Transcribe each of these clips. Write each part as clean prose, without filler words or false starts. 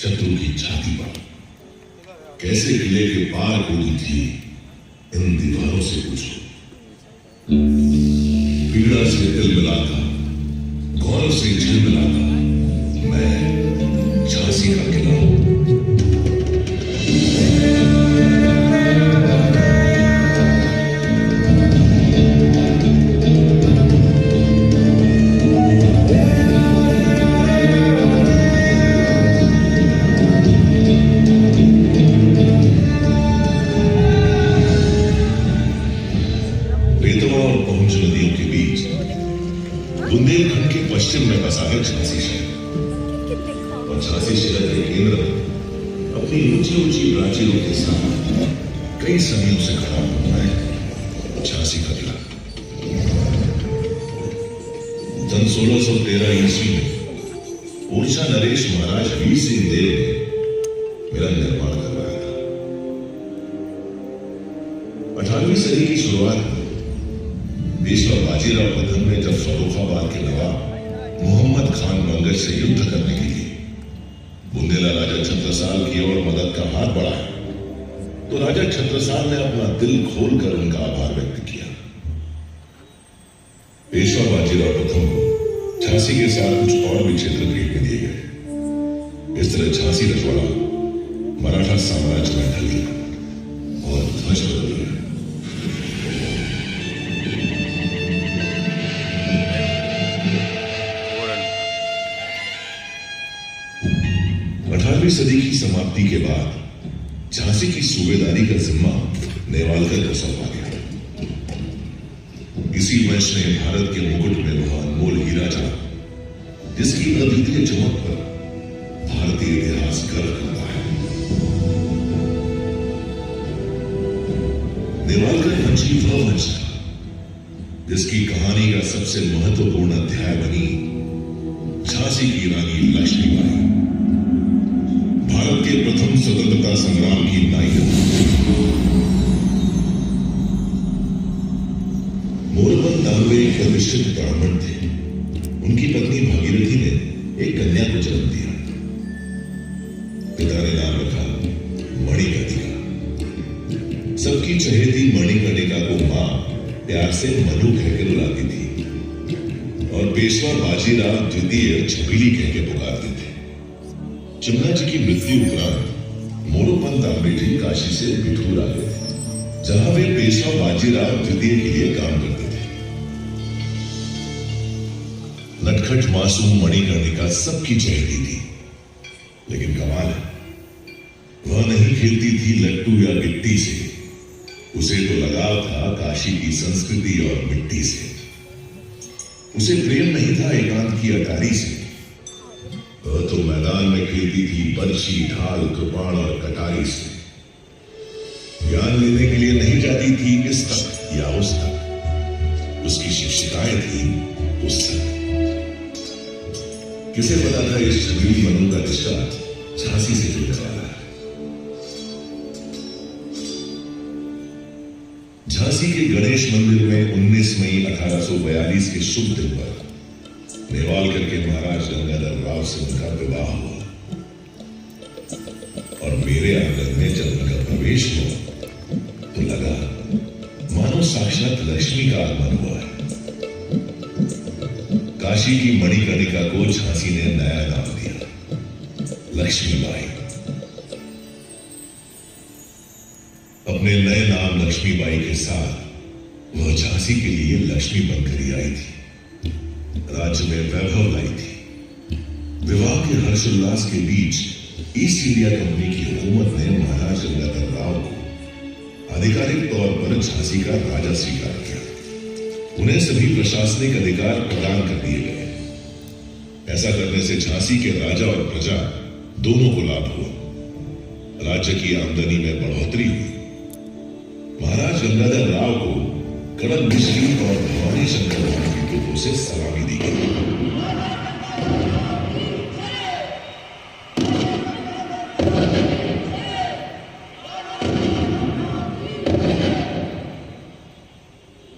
शत्रु की छाती पर। कैसे किले के पार कूदी थी इन दीवारों से पूछो। पीड़ा से दिल मिलाता, गौरव से झिल मिलाता, मैं झांसी का किला हूं। नदियों के बीच बुंदेलखंड के पश्चिम में बसा है झांसी शहर। और झांसी शहर के केंद्र में अपनी ऊंची ऊंची प्राचीरों के साथ कई सदियों से खड़ा हुआ है झांसी का किला। सन 1613 ईस्वी में ओरछा नरेश महाराज वीर सिंह देव ने मेरा निर्माण करवाया था। 18वीं सदी की शुरुआत में पेशवा बाजीराव प्रथम ने जब फर्रुखाबाद के नवाब मोहम्मद खान मंगल से युद्ध करने के लिए बुंदेला राजा छत्रसाल की ओर मदद का हाथ बढ़ाया, तो राजा छत्रसाल ने अपना दिल खोलकर उनका आभार व्यक्त किया। पेशवा बाजीराव प्रथम को झांसी के साथ कुछ और भी क्षेत्र भेंट में दिए गए। इस तरह झांसी रजवाड़ा मराठा साम्राज्य में ढल गया और ध्वज बदल गया। 18वीं सदी की समाप्ति के बाद झांसी की सूबेदारी का जिम्मा नेवालकर को सौंपा गया। इसी वंश ने भारत के मुकुट में वह अनमोल हीरा जाना जिसकी अद्वितीय चमक पर भारतीय इतिहास गर्व करता है। नेवालकर वंश ही वह वंश था जिसकी कहानी का सबसे महत्वपूर्ण अध्याय बनी झांसी की रानी लक्ष्मीबाई, भारत के प्रथम स्वतंत्रता संग्राम की नायिका। मोरपंत दानवे एक प्रतिष्ठित ब्राह्मण थे। उनकी पत्नी भागीरथी ने एक कन्या को जन्म दिया। पिता ने नाम रखा मणिकर्णिका। सबकी चहेती मणिकर्णिका को मां प्यार से मनु कहकर बुलाती थी और पेशवा बाजीराव द्वितीय छबीली कहकर पुकारते थे। चुन्ना जी की मृत्यु उपरांत मोरोपंत दानवे जी काशी से बिठूर आ गए थे, जहां वे पेशवा बाजीराव द्वितीय के लिए काम करते थे। नटखट मासूम मणिकर्णिका सबकी चहेती थी, लेकिन कमाल है वह नहीं खेलती थी लट्टू या गिट्टी से। उसे तो लगाव था काशी की संस्कृति और मिट्टी से। उसे प्रेम नहीं था एकांत की अटारी से। वह तो मैदान में खेलती थी बर्छी, ढाल, कृपाण और कटारी से। ज्ञान लेने के लिए नहीं जाती थी इस तक या उस तक। उसकी शिक्षिकाएं थी उस तक। किसे पता था इस छबीली मनु का रिश्ता झांसी से जुड़ने वाला है। झांसी के गणेश मंदिर में 19 मई 1842 के शुभ दिन पर नेवालकर के महाराज गंगाधर राव से उनका विवाह हुआ और मेरे आंगन में जब उनका प्रवेश हुआ तो लगा मानो साक्षात लक्ष्मी का आगमन हुआ है। काशी की मणिकर्णिका को झांसी ने नया नाम दिया, लक्ष्मीबाई। अपने नए नाम लक्ष्मीबाई के साथ वह झांसी के लिए लक्ष्मी बनकर ही आई थी। राज्य में वैभव लाई थी। विवाह के हर्षोल्लास के बीच ईस्ट इंडिया कंपनी की हुकूमत ने महाराज गंगाधर राव को आधिकारिक तौर पर झांसी का राजा स्वीकार किया। उन्हें सभी प्रशासनिक अधिकार प्रदान कर दिए गए। ऐसा करने से झांसी के राजा और प्रजा दोनों को लाभ हुआ। राज्य की आमदनी में बढ़ोतरी हुई। महाराज गंगाधर राव को कड़क बिजली और भवानी शंकर की तोपों से सलामी दी गई।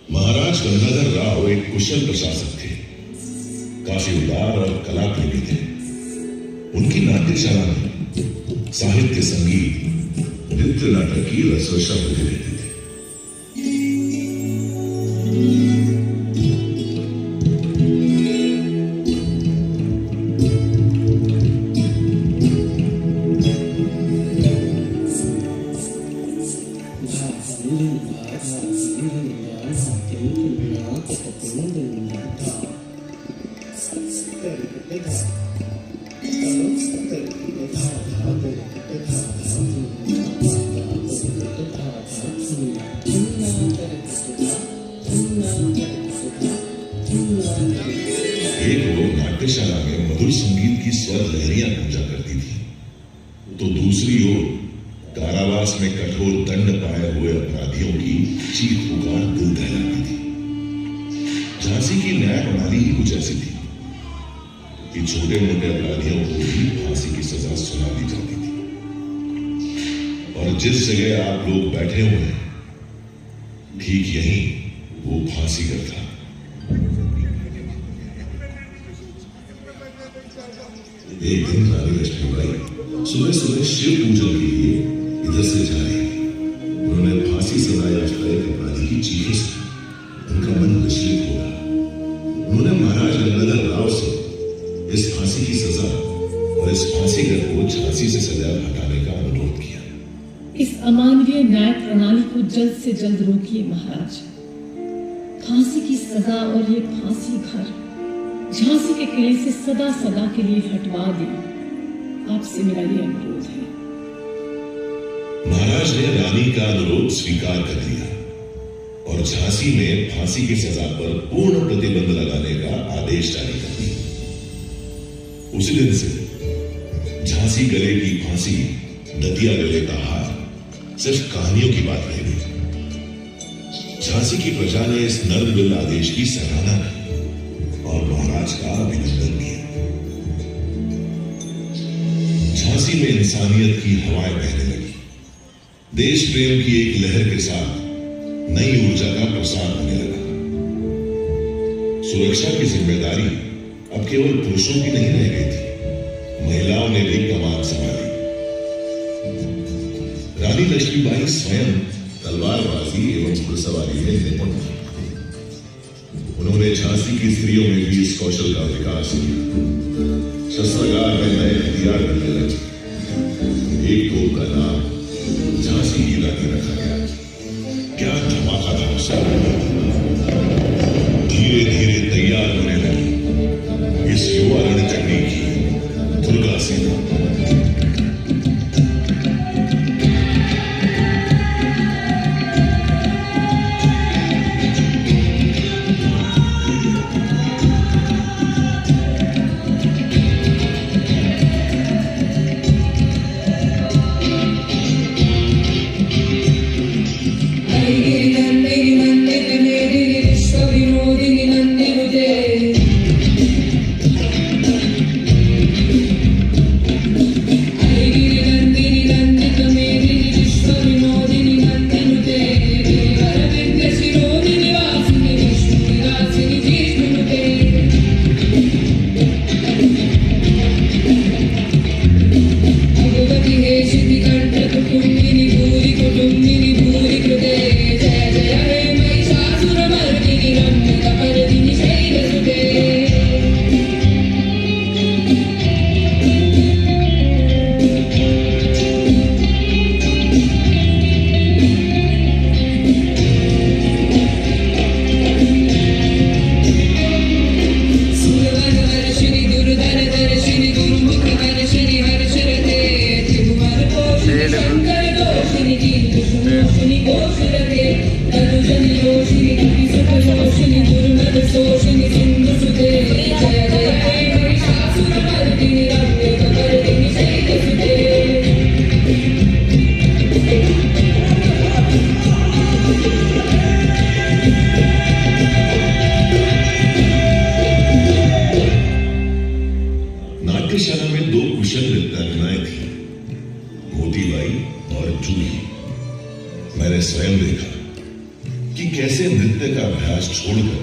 महाराज गंगाधर राव एक कुशल प्रशासक थे, काफी उदार और कला प्रेमी थे। उनकी नाट्यशाला में साहित्य, संगीत, नृत्य, नाटक की रसरशा बने रहते थे। एक लोग नाट्यशाला में मधुर संगीत की स्वर लहरियां गूंजा करती थी, तो दूसरी ओर कारावास में कठोर दंड पाए हुए अपराधियों की चीख पुकार दिल दहलाती थी। झांसी की न्याय प्रणाली ही कुछ ऐसी थी कि छोटे मोटे अपराधियों को भी फांसी की सजा सुना दी जाती थी। और जिस जगह आप लोग बैठे हुए हैं, ठीक यहीं वो फांसीगर था। एक दिन रानी लक्ष्मीबाई सुबह सुबह शिव पूजन के लिए इधर से जा रही थी। उन्होंने फांसी सजा याफ्ता एक अपराधी की चीखें सुनी। उनका मन विचलित हो गया। उन्होंने महाराज गंगाधर राव से इस फांसी की सजा और इस फांसीगर को झांसी से सदैव हटाने का अनुरोध किया। इस अमानवीय न्याय प्रणाली को जल्द से जल्द रोकिए महाराज। फांसी की सजा और ये फांसी घर झांसी के किले से सदा सदा के लिए हटवा दें। आपसे मेरा ये अनुरोध है। महाराज ने रानी का अनुरोध स्वीकार कर लिया और झांसी में फांसी की सजा पर पूर्ण प्रतिबंध लगाने का आदेश जारी कर दिया। उसी दिन से झांसी गले की फांसी, दतिया गले का हार सिर्फ कहानियों की बात रह गई। झांसी की प्रजा ने इस नर्मदिल आदेश की सराहना की और महाराज का अभिनंदन किया। झांसी में इंसानियत की हवाएं बहने लगी। देश प्रेम की एक लहर के साथ नई ऊर्जा का प्रसार होने लगा। सुरक्षा की जिम्मेदारी अब केवल पुरुषों की नहीं रह गई थी, महिलाओं ने भी कमान संभाली। रानी लक्ष्मीबाई स्वयं तलवारबाजी एवं घुड़सवारी में निपुण थी। उन्होंने झांसी की स्त्रियों में भी इस कौशल का विकास किया। शस्त्रागार में नए हथियार बनने लगे। एक तोप का नाम झांसी की रानी रखा गया। क्या धमाका था उसका! धीरे धीरे तैयार होने लगी इस युवा रणचंडी की दुर्गा सेना। नाट्यशाला में दो कुशल नृत्यांगनाएं थी, मोतीबाई और जूही। मैंने स्वयं देखा कि कैसे नृत्य का अभ्यास छोड़कर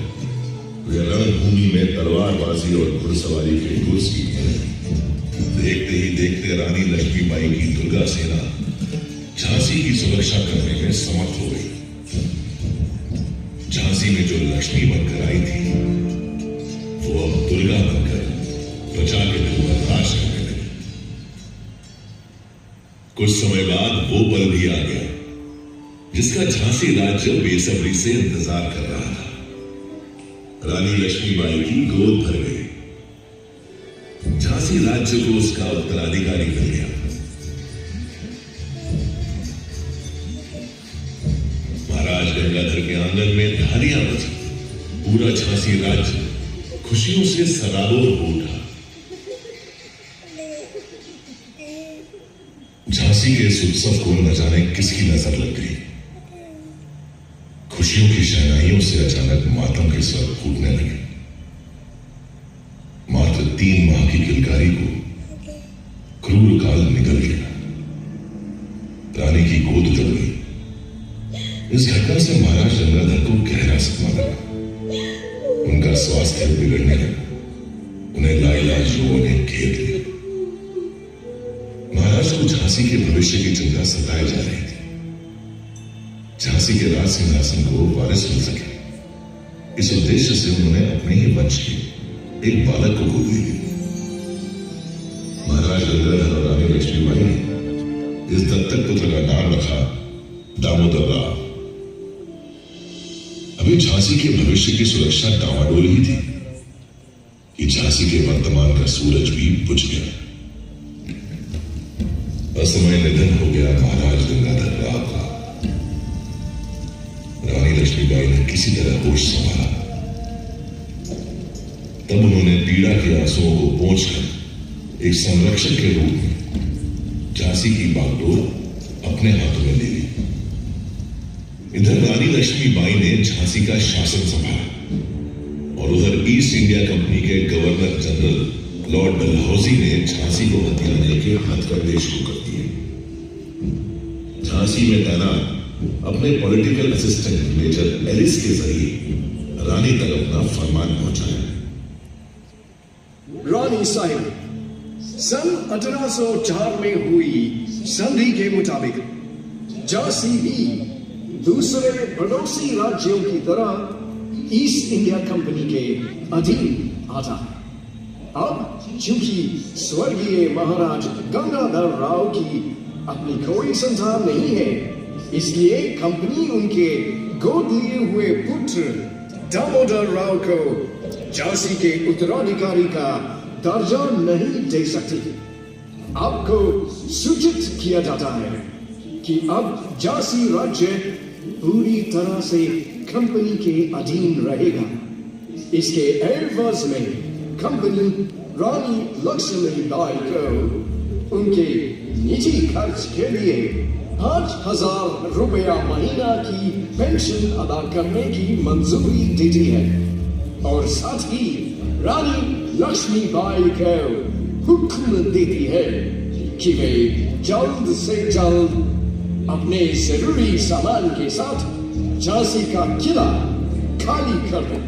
वे रणभूमि में तलवारबाजी और घुड़सवारी के गुर सीखने लगे। देखते ही देखते रानी लक्ष्मीबाई की दुर्गा सेना झांसी की सुरक्षा करने में समर्थ हो गई। झांसी में जो लक्ष्मी बनकर आई थी वो अब दुर्गा बनकर प्रजा के दिल पर राज करने लगी। कुछ समय बाद वो पल भी आ गया जिसका झांसी राज्य बेसब्री से इंतजार कर रहा था। रानी लक्ष्मीबाई की गोद भर गई। झांसी राज्य को उसका उत्तराधिकारी मिल गया। महाराज गंगाधर के आंगन में धारियां बजी। पूरा झांसी राज्य खुशियों से सराबोर हो उठा। झांसी के इस उत्सव को न जाने किसकी नजर लग गई। खुशियों की शहनाइयों से अचानक मातम के स्वर फूटने लगे। मात्र 3 माह की किलकारी को क्रूर काल निकल गया। रानी की गोद उतर गई। इस घटना से महाराज गंगाधर को गहरा सदमा लगा। उनका स्वास्थ्य बिगड़ने लगा। उन्हें लाइलाज रोगों ने घेर लिया। महाराज को झांसी के भविष्य की चिंता सताए जा रही थी। झांसी के राज सिंहासन को वारिस मिल सके, इस उद्देश्य से उन्होंने अपने ही वंश के एक बालक को गोद ली। महाराज गंगाधर और रानी लक्ष्मीबाई ने इस दत्तक पुत्र का नाम रखा दामोदर राव। अभी झांसी के भविष्य की सुरक्षा डामाडोल ही थी कि झांसी के वर्तमान का सूरज भी बुझ गया। असमय निधन हो गया महाराज गंगाधर राव का। रानी लक्ष्मीबाई ने किसी तरह होश संभाला। तब उन्होंने पीड़ा के आंसुओं को पोंछकर एक संरक्षक के रूप में झांसी की बागडोर अपने हाथों में ले ली। इधर रानी लक्ष्मीबाई ने झांसी का शासन संभाला और उधर ईस्ट इंडिया कंपनी के गवर्नर जनरल लॉर्ड डलहौजी ने झांसी को हथियाने के हथकंडे शुरू कर दिए। झांसी में तैनात अपने पॉलिटिकल असिस्टेंट मेजर एलिस के जरिए रानी तक अपना फरमान पहुंचाया। रानी साहिब, सन 1804 में हुई संधि के मुताबिक झांसी भी दूसरे पड़ोसी राज्यों की तरह ईस्ट इंडिया कंपनी के अधीन आता है। अब चूंकि स्वर्गीय महाराज गंगाधर राव की अपनी कोई संतान नहीं है, इसलिए कंपनी उनके गोद लिए हुए पुत्र दामोदर राव को झांसी के उत्तराधिकारी का दर्जा नहीं दे सकती। आपको सूचित किया जाता है कि अब झांसी राज्य पूरी तरह से कंपनी के अधीन रहेगा। इसके एवज में कंपनी रानी लक्ष्मीबाई को उनके निजी खर्च के लिए 5,000 रुपया महीना की पेंशन अदा करने की मंजूरी देती है और साथ ही रानी लक्ष्मीबाई को हुक्म देती है कि वे जल्द से जल्द अपने जरूरी सामान के साथ झांसी का किला खाली कर दें।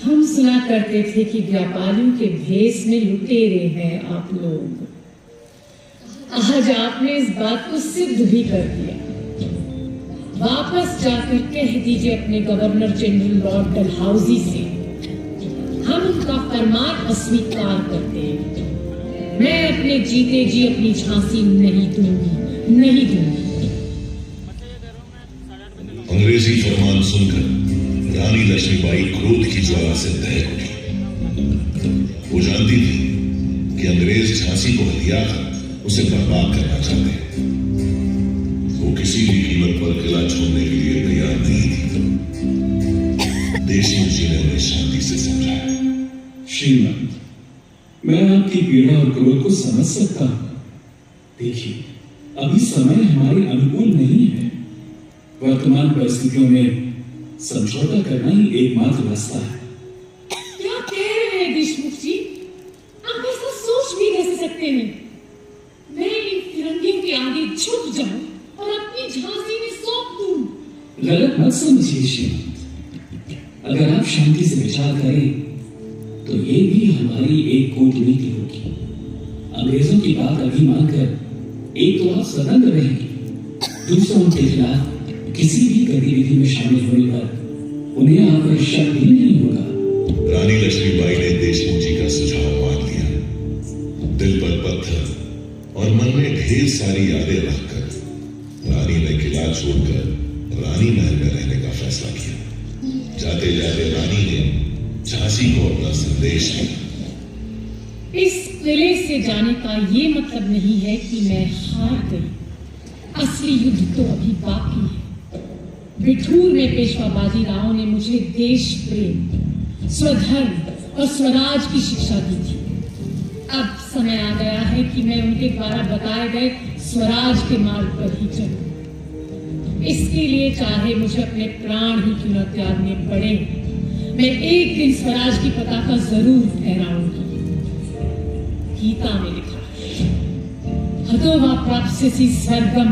हम सुना करते थे कि व्यापारियों के भेष में लुटेरे हैं आप लोग। आज आपने इस बात को सिद्ध भी कर दिया। वापस जाकर कह दीजिए अपने गवर्नर जनरल लॉर्ड डलहौजी से हम उनका फरमान अस्वीकार करते हैं। मैं अपने जीते जी अपनी झांसी नहीं दूंगी। अंग्रेजी फरमान सुनकर रानी लक्ष्मीबाई क्रोध की ज्वाला से दहक उठी। वो जानती थी कि अंग्रेज झांसी को हथिया कर उसे बर्बाद करना चाहते हैं। वो किसी भी कीमत पर किला छोड़ने के लिए तैयार नहीं थी। देशमुख जी ने उन्हें शांति से समझाया। श्रीमान, मैं आपकी पीड़ा और क्रोध को समझ सकता हूं। देखिए, अभी समय हमारे अनुकूल नहीं है। वर्तमान परिस्थितियों में समझौता करना ही एकमात्र रास्ता है। क्या कह रहे हैं देशमुख जी? आप ऐसा सोच भी कैसे सकते हैं? मैं इन फिरंगियों के आगे झुक जाऊं और अपनी झांसी में सौंप दूं। गलत मत समझिए श्रीमान। अगर आप शांति से विचार करें तो ये भी हमारी एक कूटनीति होगी। अंग्रेजों की बात अभी मानकर एक तो आप सदन रहेंगे, दूसरा उनके खिलाफ किसी भी गतिविधि में शामिल होने पर उन्हें आपका शक भी नहीं होगा। रानी लक्ष्मीबाई ने देशमुख जी का सुझाव मान लिया। दिल पर पत्थर और मन में ढेर सारी यादें रखकर रानी ने किला छोड़कर रानी महल में रहने का फैसला किया। जाते जाते रानी ने झांसी को अपना संदेश दिया। इस किले से जाने का ये मतलब नहीं है कि मैं हार गई। असली युद्ध तो अभी बाकी है। बिठूर में पेशवा बाजीराव ने मुझे देश प्रेम, स्वधर्म और स्वराज की शिक्षा दी थी। अब समय आ गया है कि मैं उनके द्वारा बताए गए स्वराज के मार्ग पर ही चलूं। इसके लिए चाहे मुझे अपने प्राण ही क्यों न त्यागने पड़े, मैं एक दिन स्वराज की पताका जरूर फहराऊंगी। गीता में लिखा है, हतो वा प्राप्स्यसि स्वर्गम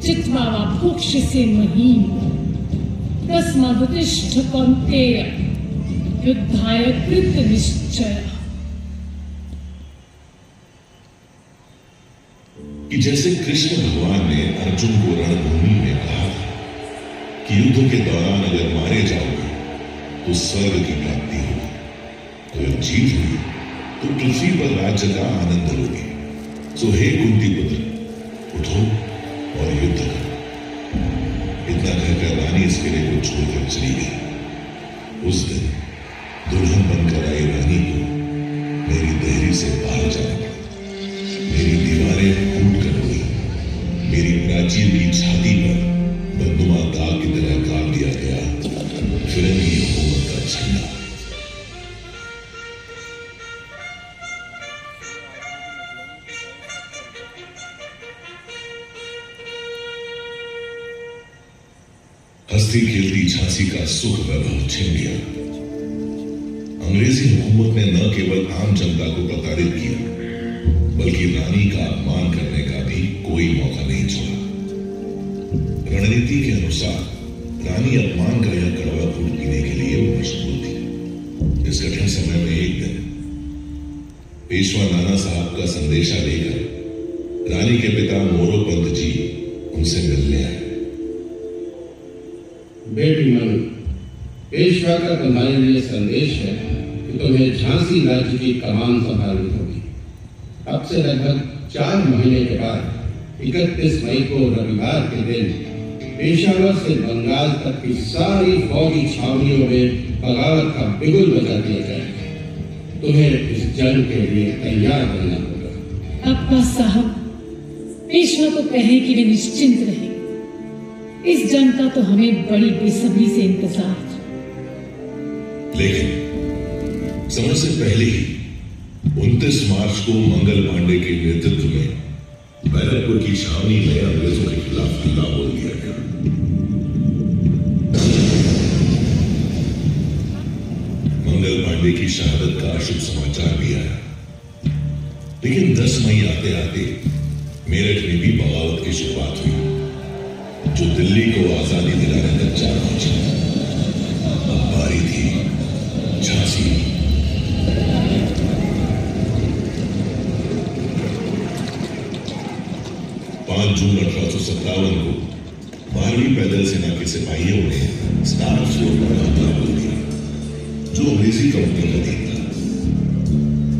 चित्वा वा भोक्ष्यसे महीम तस्मादुत्तिष्ठ कौन्तेय युद्धाय कृत निश्चय। कि जैसे कृष्ण भगवान ने अर्जुन को रणभूमि में कहा था कि युद्ध के दौरान अगर मारे जाओगे तो स्वर्ग की प्राप्ति होगी, तो अगर जीत हुई तो पृथ्वी पर राज्य का आनंद लोगे। सो हे कुंती पुत्र, उठो और युद्ध करो। इतना कहकर रानी इस किले को छोड़कर चली गई। उस दिन दुल्हन बनकर आई रानी को मेरी देहरी से बाहर जाना पड़ा। मेरी दीवारें फूट कर हुई, मेरी प्राचीर की छाती पर बदनुमा दाग की तरह गाड़ दिया गया फिरंगी हुकूमत का झंडा। हंसती खेलती झांसी का सुख वैभव छिन गया। अंग्रेजी हुकूमत ने न केवल आम जनता को प्रताड़ित किया, बल्कि रानी का अपमान करने का भी कोई मौका नहीं छोड़ा। रणनीति के अनुसार रानी अपमान का यह कड़वा घूंट पीने के लिए मशगूल थी। इस कठिन समय में एक दिन पेशवा नाना साहब का संदेशा लेकर रानी के पिता मोरोपंत जी उनसे मिलने आए। बेटी मनु, पेशवा का तुम्हारे लिए संदेश है कि तुम्हें झांसी राज्य की कमान संभालनी होगी। अब से लगभग 4 महीने के बाद 31 मई को रविवार के दिन पेशावर से बंगाल तक की सारी फौजी छावनियों में बगावत का बिगुल बजा दिया जाएगा। तुम्हें इस जंग के लिए तैयार रहना होगा। अब्बा साहब, पेशवा को कहें कि वे निश्चिंत रहे। इस जंग का तो हमें बड़ी बेसब्री से इंतजार था। लेकिन समय से पहले ही 29 मार्च को मंगल पांडे के नेतृत्व में बैरकपुर की छावनी में अंग्रेजों के खिलाफ हल्ला बोल दिया गया। मंगल पांडे की शहादत का शुभ समाचार भी आया। लेकिन 10 मई आते आते मेरठ में भी बगावत की शुरुआत हुई, जो दिल्ली को आजादी दिलाने तक जा पहुंची। अब बारी थी झांसी। 5 जून 1857 को 12वीं पैदल सेना के सिपाहियों ने स्टार फ्लोर पर हमला बोल दिया, जो अंग्रेजी कंपनी का अधीन था।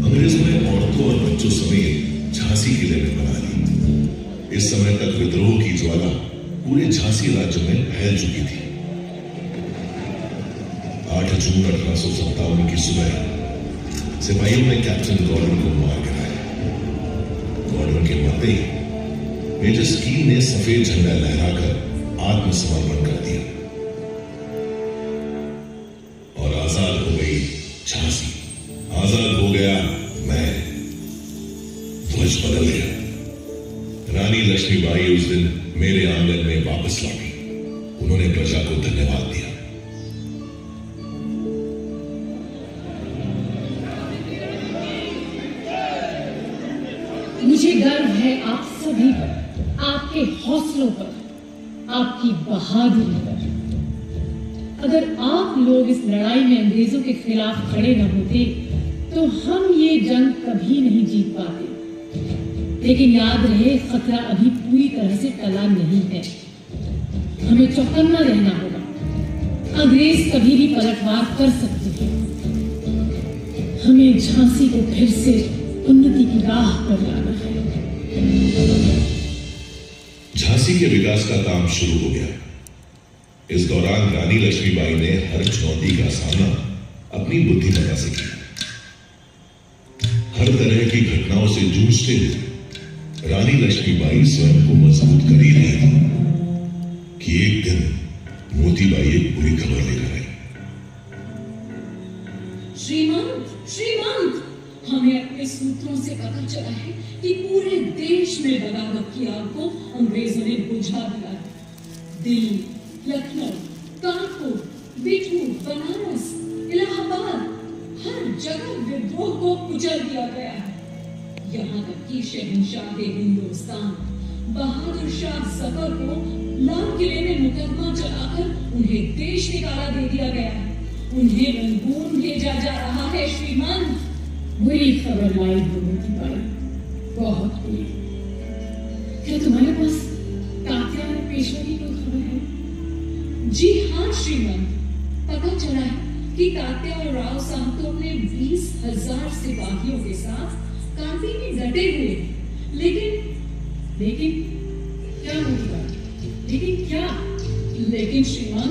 अंग्रेजों ने औरतों और बच्चों समेत झांसी किले में बना ली। इस समय तक विद्रोह की ज्वाला पूरे झांसी राज्य में फैल चुकी थी। 8 जून 1857 की सुबह सिपाहियों ने कैप्टन गॉर्डन को मार गिराया। गॉर्डन के मरते ही मेजर स्कील ने सफेद झंडा लहराकर आत्मसमर्पण कर दिया और आजाद हो गई झांसी। आजाद हो गया मैं। ध्वज बदल गया। रानी लक्ष्मीबाई उस दिन मेरे आंगन में वापस लौटी। उन्होंने प्रजा को धन्यवाद दिया। मुझे गर्व है आप सभी पर, आपके हौसलों पर, आपकी बहादुरी पर। अगर आप लोग इस लड़ाई में अंग्रेजों के खिलाफ खड़े न होते तो हम ये जंग कभी नहीं जीत पाते। लेकिन याद रहे, खतरा अभी पूरी तरह से टला नहीं है। हमें चौकन्ना रहना होगा। अंग्रेज कभी भी पलटवार कर सकते हैं। हमें झांसी को फिर से उन्नति की राह पर लाना है। झांसी के विकास का काम शुरू हो गया। इस दौरान रानी लक्ष्मीबाई ने हर चुनौती का सामना अपनी बुद्धिमत्ता से किया। हर तरह की घटनाओं से जूझते हुए रानी लक्ष्मीबाई स्वयं को मजबूत कर ही रही थी कि एक दिन मोतीबाई एक बुरी खबर लेकर आई। श्रीमंत, हमें अपने सूत्रों से पता चला है कि पूरे देश में बगावत की आग को अंग्रेजों ने बुझा दिया है। दिल्ली, लखनऊ, कानपुर, बिठूर, बनारस, इलाहाबाद, हर जगह विद्रोह को कुचल दिया गया है। यहाँ तक कि शहंशाह हिंदुस्तान बहादुर शाह जफर को लाल किले में मुकदमा चलाकर उन्हें देश निकाला दे दिया गया है। उन्हें रंगून भेजा जा रहा है। श्रीमान, बुरी खबर लाई मोतीबाई, बहुत बुरी। क्या तुम्हारे पास तात्या और पेशवा की कोई खबर है? जी हाँ श्रीमान, पता चला है कि तात्या और राव साहब तो अपने 20,000 सिपाहियों के साथ काफी में डटे हुए हैं। लेकिन क्या मोतीबाई, लेकिन क्या? लेकिन श्रीमान,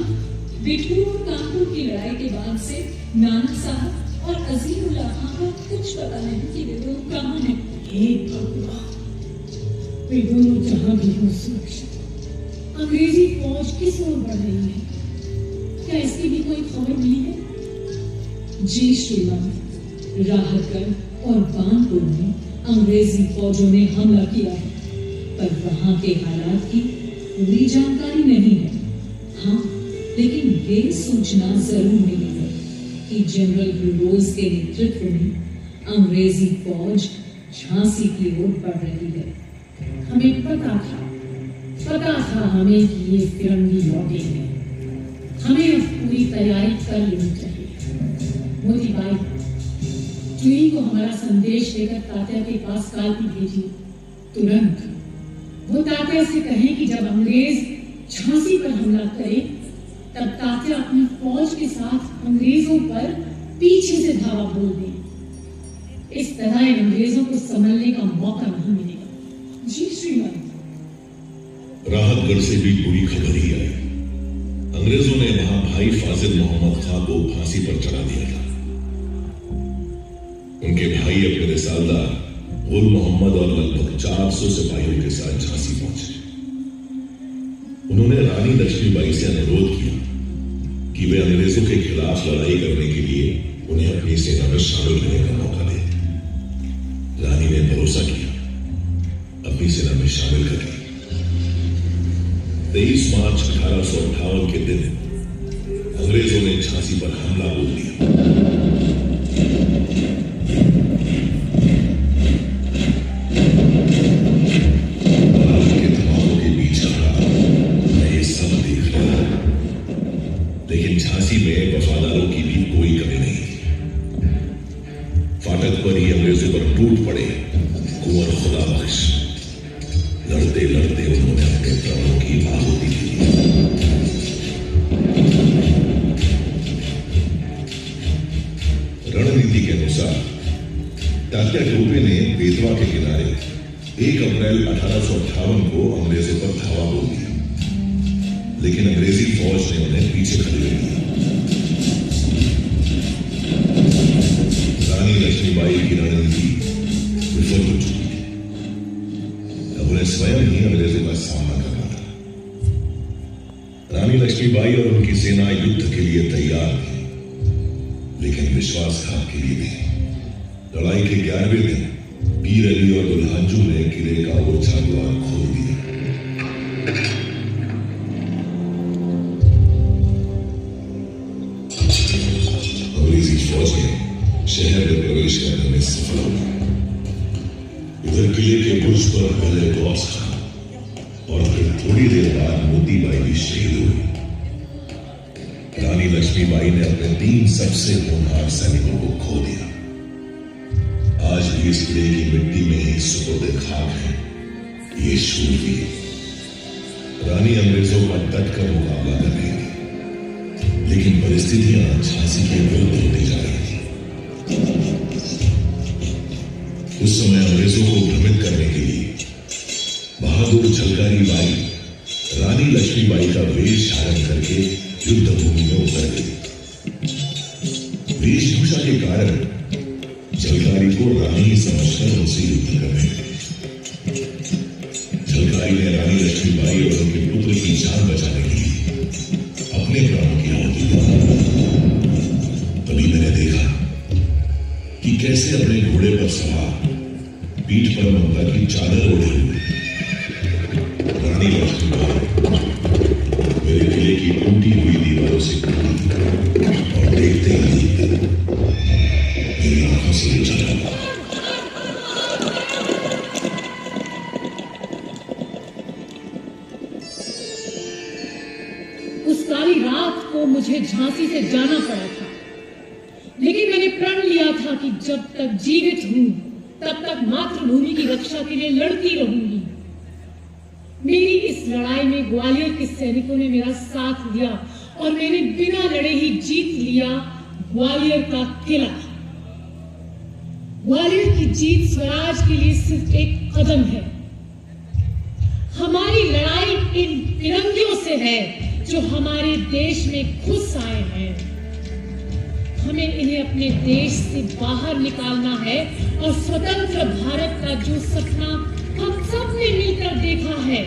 बिठूर और कानपुर की लड़ाई के बाद से नाना साहब और अजीमुल्लाह खां को कुछ पता नहीं कि वे लोग कहाँ हैं। हे भगवान, वे दोनों जहां भी हो सुरक्षित। अंग्रेजी फौज किस ओर बढ़ रही है? क्या इसकी भी कोई खबर मिली है? जी श्रीमान, राहतगढ़ और बानपुर में अंग्रेजी फौजों ने हमला किया है, पर वहां के हालात की पूरी जानकारी नहीं है। हाँ, लेकिन ये सूचना जरूर मिली है कि जनरल ह्यूरोज के नेतृत्व में अंग्रेजी फौज झांसी की ओर बढ़ रही है। हमें पता था हमें कि ये फिरंगी लौटेंगे। हमें अब पूरी तैयारी कर लेनी चाहिए। मोतीबाई, चुई को हमारा संदेश लेकर तात्या के पास कालपी भेजिए तुरंत। वो तात्या से कहें कि जब अंग्रेज झांसी पर हमला करें तब तात्या अपनी फौज के साथ अंग्रेजों पर पीछे से धावा बोल दें। इस तरह इन अंग्रेजों को संभलने का मौका नहीं मिलेगा। जी श्रीमान। राहतगढ़ से भी बुरी खबर ही आई। अंग्रेजों ने वहां भाई फाजिल मोहम्मद खां को फांसी पर चढ़ा दिया था। उनके भाई अपने रिसालदार गुल मोहम्मद और लगभग 400 सिपाहियों के साथ झांसी पहुंचे। उन्होंने रानी लक्ष्मीबाई से अनुरोध किया कि वे अंग्रेजों के खिलाफ लड़ाई करने के लिए उन्हें अपनी सेना में शामिल होने का मौका दें। रानी ने भरोसा किया, अपनी सेना में शामिल कर लिया। 23 मार्च 1858 के दिन अंग्रेजों ने झांसी पर हमला बोल दिया। झांसी में वफादारों की भी कोई कमी नहीं थी। फाटक पर ही अंग्रेजों पर टूट पड़े कुंवर खुदा बख्श। लड़ते लड़ते उन्होंने अपने प्राणों की आहुति दी। रणनीति के अनुसार तात्या टोपे ने बेतवा के किनारे 1 अप्रैल 1858 को अंग्रेजों पर धावा बोल दिया, लेकिन अंग्रेजी फौज ने उन्हें पीछे खड़े किया। रानी लक्ष्मीबाई की रणनीति विफल हो चुकी थी। अब उन्हें स्वयं ही अंग्रेजों का सामना करना था। रानी लक्ष्मीबाई और उनकी सेना युद्ध के लिए तैयार थी, लेकिन विश्वासघात के लिए नहीं। लड़ाई के 11वें दिन पीर अली और दुल्हांजू ने किले का ओछा द्वार खोल दिया। अंग्रेजी फौज ने शहर में प्रवेश करने में सफल हो गई। इधर किले के बुर्ज पर पहले गौस खां और फिर थोड़ी देर बाद मोतीबाई भी शहीद हुई। रानी लक्ष्मीबाई ने अपने 3 सबसे होनहार सैनिकों को खो दिया। आज भी इस किले की मिट्टी में ही सुपुर्द खाक है ये शूरवीर। रानी अंग्रेजों का डटकर मुकाबला कर रही थी, लेकिन परिस्थितियां झांसी के विरुद्ध होती जा रही थी। उस समय अंग्रेजों को भ्रमित करने के लिए बहादुर झलकारी बाई रानी लक्ष्मीबाई का वेश धारण करके युद्ध भूमि में उतर गई। वेशभूषा के कारण झलकारी को रानी समझकर उनसे युद्ध करने लगे। झलकारी ने रानी लक्ष्मीबाई और उनके पुत्र की जान बचाने के लिए अपने प्राणों की आहुति दी। तभी मैंने देखा कि कैसे अपने घोड़े पर सवार पीठ पर ममता की चादर ओढ़े हुए रानी लक्ष्मीबाई मेरे किले की टूटी हुई दीवारों से गुजरी और देखते ही मेरी आंखों से उजाला हुआ। उस काली रात को मुझे झांसी से जाना पड़ा था, लेकिन मैंने प्रण लिया था कि जब तक जीवित हूं तब तक मातृभूमि की रक्षा के लिए लड़ती रहूंगी। मेरी इस लड़ाई में ग्वालियर के सैनिकों ने मेरा साथ दिया और मैंने बिना लड़े ही जीत लिया ग्वालियर का किला। ग्वालियर की जीत स्वराज के लिए सिर्फ एक कदम है। हमारी लड़ाई इन फिरंगियों से है जो हमारे देश में घुस आए हैं। हमें इन्हें अपने देश से बाहर निकालना है और स्वतंत्र भारत का जो सपना हम सब ने मिलकर देखा है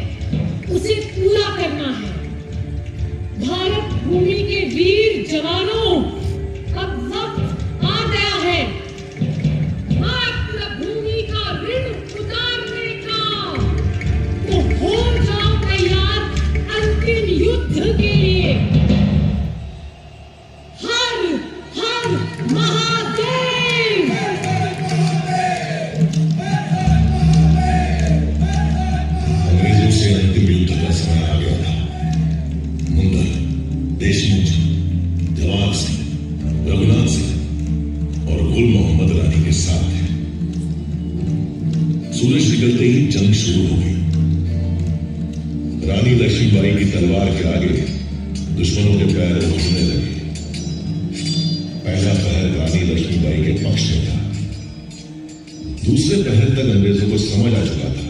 उसे पूरा करना है। भारत भूमि के वीर जवानों, अब वक्त आ गया है मातृभूमि का ऋण उतारने का। तो हो जाओ तैयार अंतिम युद्ध के लिए। हर हर महादेव। अंग्रेजों से अंतिम युद्ध का समय आ गया था। मुंदर, देशमुख, जवाहर सिंह, रघुनाथ सिंह और गुल मोहम्मद रानी के साथ थे। सूरज निकलते ही जंग शुरू हो गई। रानी लक्ष्मीबाई की तलवार के आगे दुश्मनों के पैर उठने लगे। पहला पहर रानी लक्ष्मीबाई के पक्ष में था। दूसरे पहर तक अंग्रेजों को समझ आ चुका था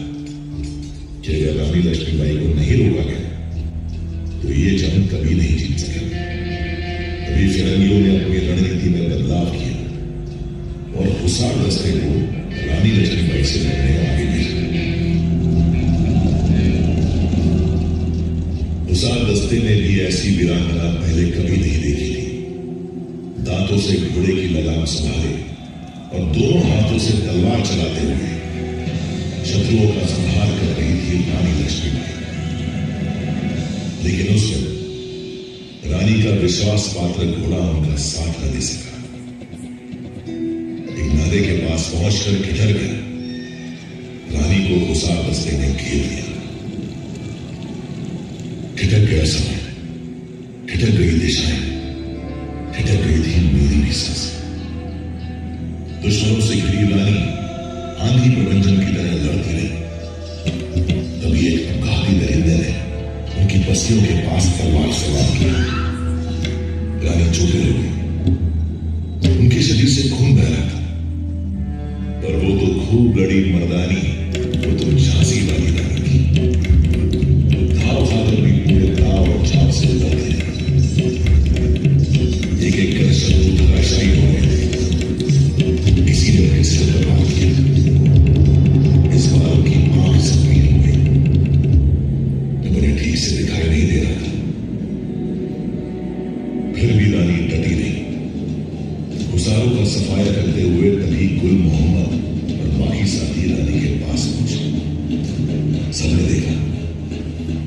कि अगर रानी लक्ष्मीबाई को नहीं रोका गया तो ये जंग कभी नहीं जीत सकेंगे। तभी फिरंगियों ने अपनी रणनीति में बदलाव किया और हुसार दस्ते को रानी लक्ष्मीबाई से लड़ने आगे भेजा। हुसार दस्ते ने भी ऐसी वीरांगना पहले कभी नहीं देखी थी। दांतों से घोड़े की लगाम संभाले और दोनों हाथों से तलवार चलाते हुए शत्रुओं का संहार कर रही थी रानी लक्ष्मीबाई। लेकिन उस वक्त रानी का विश्वास पात्र घोड़ा उनका साथ न दे सका। एक नाले के पास पहुंचकर ठिठर गया। रानी को हुसार दस्ते ने घेर लिया। ठिठक गया समय, ठिठक गई दिशाएं, ठिठक गई थी मेरी भी सांसें। दुश्मनों से घिरी रानी आंधी प्रबंधन की तरह लड़ती रही। तभी एक घाती दरिंदे ने उनकी बस्तियों के पास तलवार से वार किया। रानी चोटिल हो गई। उनके शरीर से खून बह रहा था, पर वो तो खूब लड़ी मर्दानी, वो तो झांसी वाली रानी थी। घाव खाकर भी पूरे घाव और छाप से लड़ते रहे। एक एक कर शत्रु धराशायी हो गए थे। किसी ने उनके सिर पर वार किया। इस बार उनकी आंख सफेद हो गई, जब उन्हें ठीक से दिखाई नहीं दे रहा था। फिर भी रानी डटी रही। हुसारों का सफाया करते हुए तभी गुल मोहम्मद और बाकी साथी रानी के पास पहुंचे। सबने देखा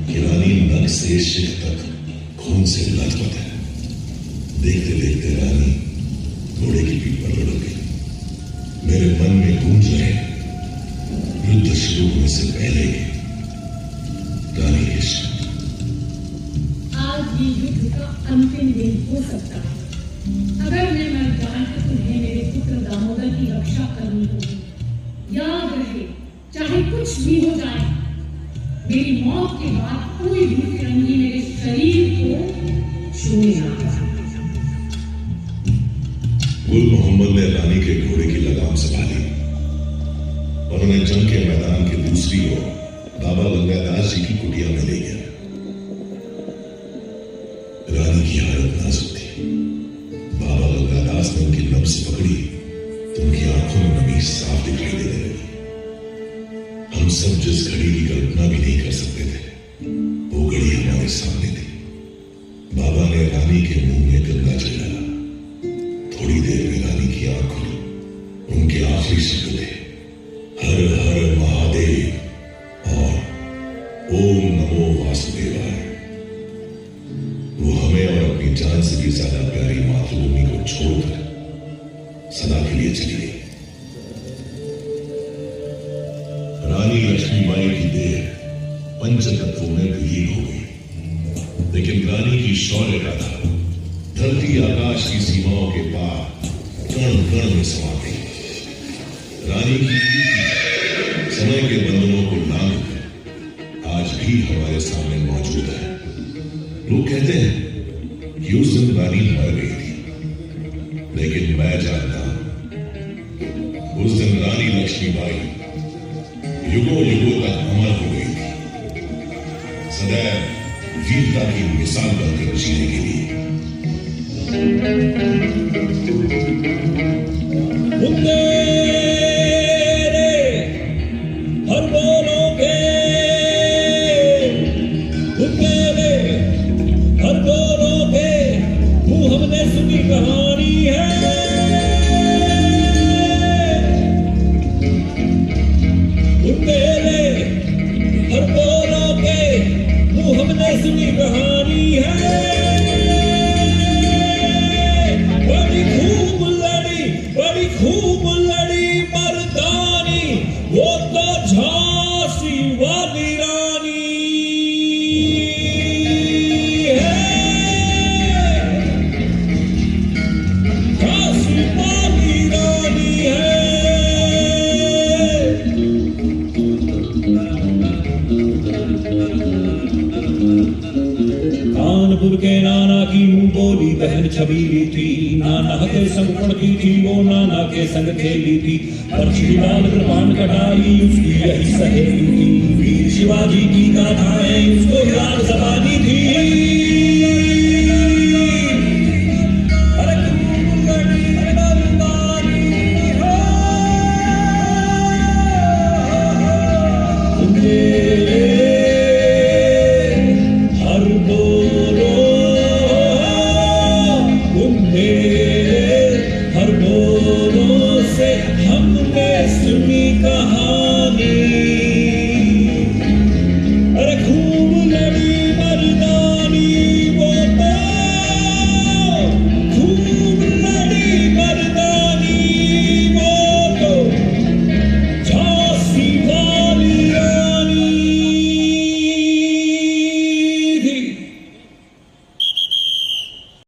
कि रानी नख से शिख तक खून से लथपथ है। देखते देखते रानी घोड़े की पीठ पर लड़ गई। मेरे मन में गूंज रहे युद्ध शुरू होने से पहले रानी के शब्द। आज ही युद्ध का अंतिम दिन हो सकता है। अगर मैं मर जाऊं तो तुम्हें मेरे पुत्र दामोदर की रक्षा करनी होगी। याद रहे, चाहे कुछ भी हो जाए, मेरी मौत के बाद कोई भी फिरंगी मेरे शरीर को छूने ना पाए। गुल मोहम्मद ने रानी के घोड़े की लगाम संभाली और उन्हें जंग के मैदान के दूसरी ओर बाबा गंगादास जी की कुटिया में ले गया। रानी की हालत नाजुक थी। बाबा गंगादास ने उनकी नब्ज पकड़ी तो उनकी आंखों में नमी साफ दिखाई देने लगी। हम सब जिस घड़ी की कल्पना भी नहीं कर सकते थे, वो घड़ी हमारे सामने थी। बाबा ने रानी के मुंह में गंगा जल डाला। थोड़ी देर में रानी की आंख खुली। उनके आखिरी शब्द थे, हर हर महादेव और ओम नमो वासुदेवाय। वो हमें और अपनी जान से भी ज्यादा प्यारी मातृभूमि को छोड़कर सदा के लिए चली गई। रानी लक्ष्मीबाई की देह पंचतत्वों में विलीन हो गई, लेकिन रानी की शौर्य का था धरती आकाश की सीमाओं के पार कण कण में समा गई। रानी की समय के बंधनों को लांघकर आज भी हमारे सामने मौजूद है। लोग कहते हैं कि उस दिन रानी मर गई थी, लेकिन मैं जानता हूं उस दिन रानी लक्ष्मीबाई युगों युगों तक अमर हो गई थी, सदैव वीरता की मिसाल बनकर जीने के लिए। हर बोलोगे वो हमने सुनी कहानी है। हर बोलोगे वो हमने सुनी कहानी है। बड़ी खूब लड़ी मर्दानी, वो तो झांसी वाली रानी है। झांसी वाली रानी है। कानपुर के नाना की मुंह बोली बहन छबीली थी। नाना के संग पढ़ती थी, वो नाना के संग खेली थी। पर्ची लाल कृपाण कटाई उसकी यही सहेली थी। वीर शिवाजी की गाथाएं उसको